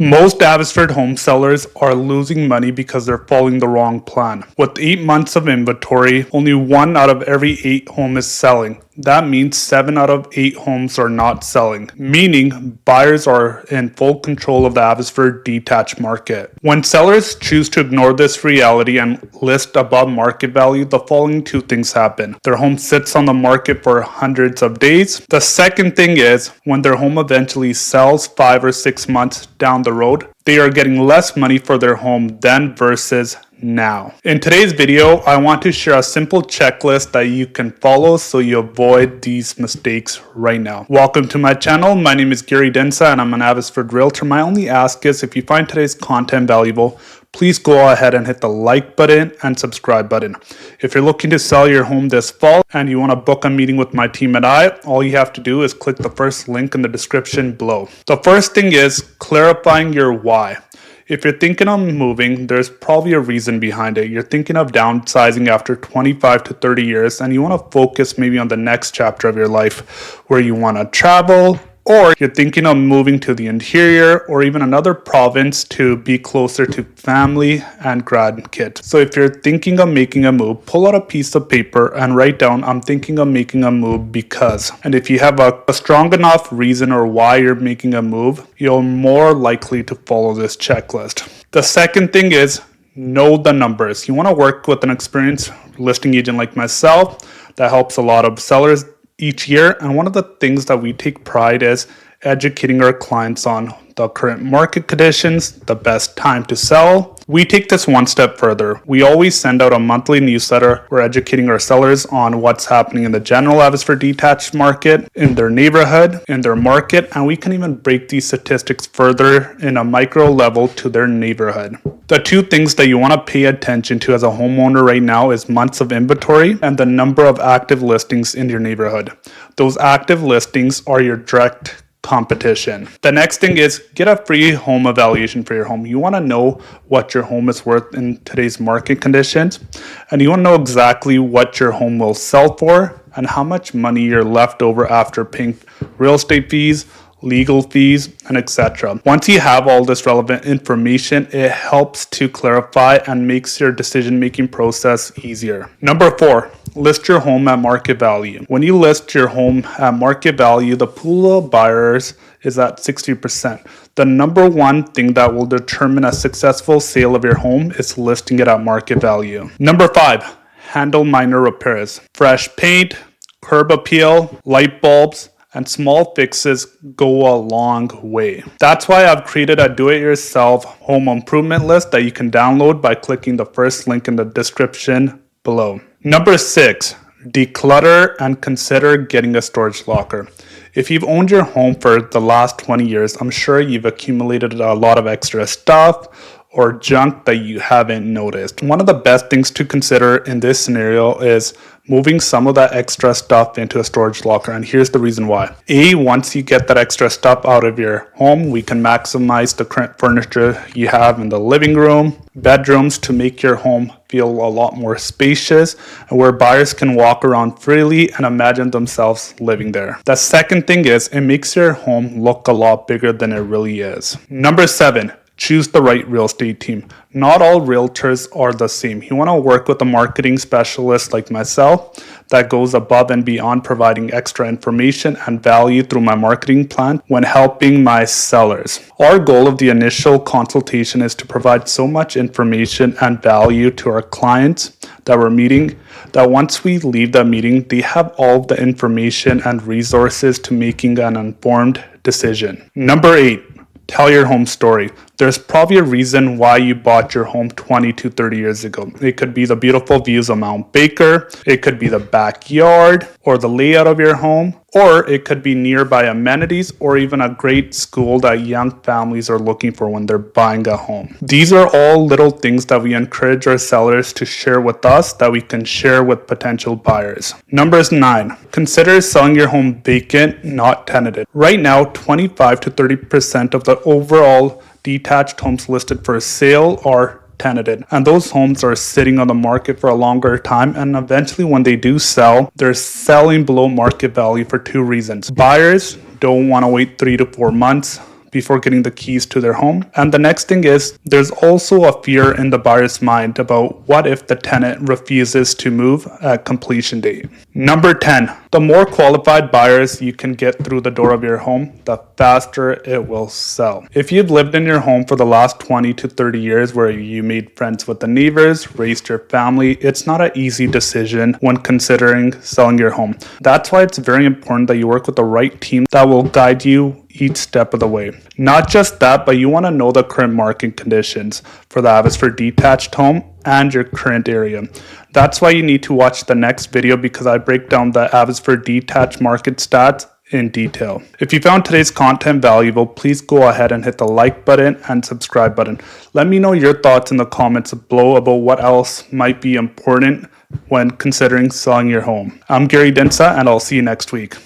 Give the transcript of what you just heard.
Most Abbotsford home sellers are losing money because they're following the wrong plan. With 8 months of inventory, only 1 out of every 8 homes is selling. That means 7 out of 8 homes are not selling, meaning buyers are in full control of the Abbotsford detached market. When sellers choose to ignore this reality and list above market value, the following 2 things happen. Their home sits on the market for hundreds of days. The second thing is, when their home eventually sells 5 or 6 months down the road, they are getting less money for their home then versus now. In today's video, I want to share a simple checklist that you can follow so you avoid these mistakes right now. Welcome to my channel. My name is Dhindsa and I'm an Abbotsford realtor. My only ask is, if you find today's content valuable, please go ahead and hit the like button and subscribe button. If you're looking to sell your home this fall and you want to book a meeting with my team and I, all you have to do is click the first link in the description below. The first thing is clarifying your why. If you're thinking of moving, there's probably a reason behind it. You're thinking of downsizing after 25 to 30 years and you want to focus maybe on the next chapter of your life where you want to travel, or you're thinking of moving to the interior or even another province to be closer to family and grandkids. So if you're thinking of making a move, pull out a piece of paper and write down, I'm thinking of making a move because. And if you have a strong enough reason or why you're making a move, you're more likely to follow this checklist. The second thing is, know the numbers. You want to work with an experienced listing agent like myself that helps a lot of sellers each year, and one of the things that we take pride is educating our clients on the current market conditions, the best time to sell. We take this one step further. We always send out a monthly newsletter. We're educating our sellers on what's happening in the general Abbotsford detached market, in their neighborhood, in their market, and we can even break these statistics further in a micro level to their neighborhood. The 2 things that you want to pay attention to as a homeowner right now is months of inventory and the number of active listings in your neighborhood. Those active listings are your direct competition. The next thing is, get a free home evaluation for your home. You want to know what your home is worth in today's market conditions, and you want to know exactly what your home will sell for and how much money you're left over after paying real estate fees, legal fees, and etc. Once you have all this relevant information, it helps to clarify and makes your decision-making process easier. Number 4, list your home at market value. When you list your home at market value, the pool of buyers is at 60%. The number one thing that will determine a successful sale of your home is listing it at market value. Number 5, handle minor repairs. Fresh paint, curb appeal, light bulbs, and small fixes go a long way. That's why I've created a do-it-yourself home improvement list that you can download by clicking the first link in the description below. Number 6, declutter and consider getting a storage locker. If you've owned your home for the last 20 years, I'm sure you've accumulated a lot of extra stuff or junk that you haven't noticed. One of the best things to consider in this scenario is moving some of that extra stuff into a storage locker, and here's the reason why. Once you get that extra stuff out of your home, we can maximize the current furniture you have in the living room, bedrooms, to make your home feel a lot more spacious and where buyers can walk around freely and imagine themselves living there. The second thing is, it makes your home look a lot bigger than it really is. Number 7, choose the right real estate team. Not all realtors are the same. You want to work with a marketing specialist like myself that goes above and beyond providing extra information and value through my marketing plan when helping my sellers. Our goal of the initial consultation is to provide so much information and value to our clients that we're meeting that once we leave that meeting, they have all the information and resources to making an informed decision. Number 8, tell your home story. There's probably a reason why you bought your home 20 to 30 years ago. It could be the beautiful views of Mount Baker, it could be the backyard or the layout of your home, or it could be nearby amenities or even a great school that young families are looking for when they're buying a home. These are all little things that we encourage our sellers to share with us that we can share with potential buyers. Number 9, consider selling your home vacant, not tenanted. Right now, 25 to 30% of the overall detached homes listed for sale are tenanted, and those homes are sitting on the market for a longer time, and eventually when they do sell, they're selling below market value for 2 reasons. Buyers don't want to wait 3 to 4 months before getting the keys to their home. And the next thing is there's also a fear in the buyer's mind about what if the tenant refuses to move at completion date. Number 10, the more qualified buyers you can get through the door of your home, the faster it will sell. If you've lived in your home for the last 20 to 30 years where you made friends with the neighbors, raised your family, it's not an easy decision when considering selling your home. That's why it's very important that you work with the right team that will guide you each step of the way. Not just that, but you want to know the current market conditions for the Abbotsford detached home and your current area. That's why you need to watch the next video because I break down the Abbotsford detached market stats in detail. If you found today's content valuable, please go ahead and hit the like button and subscribe button. Let me know your thoughts in the comments below about what else might be important when considering selling your home. I'm Gary Dhindsa, and I'll see you next week.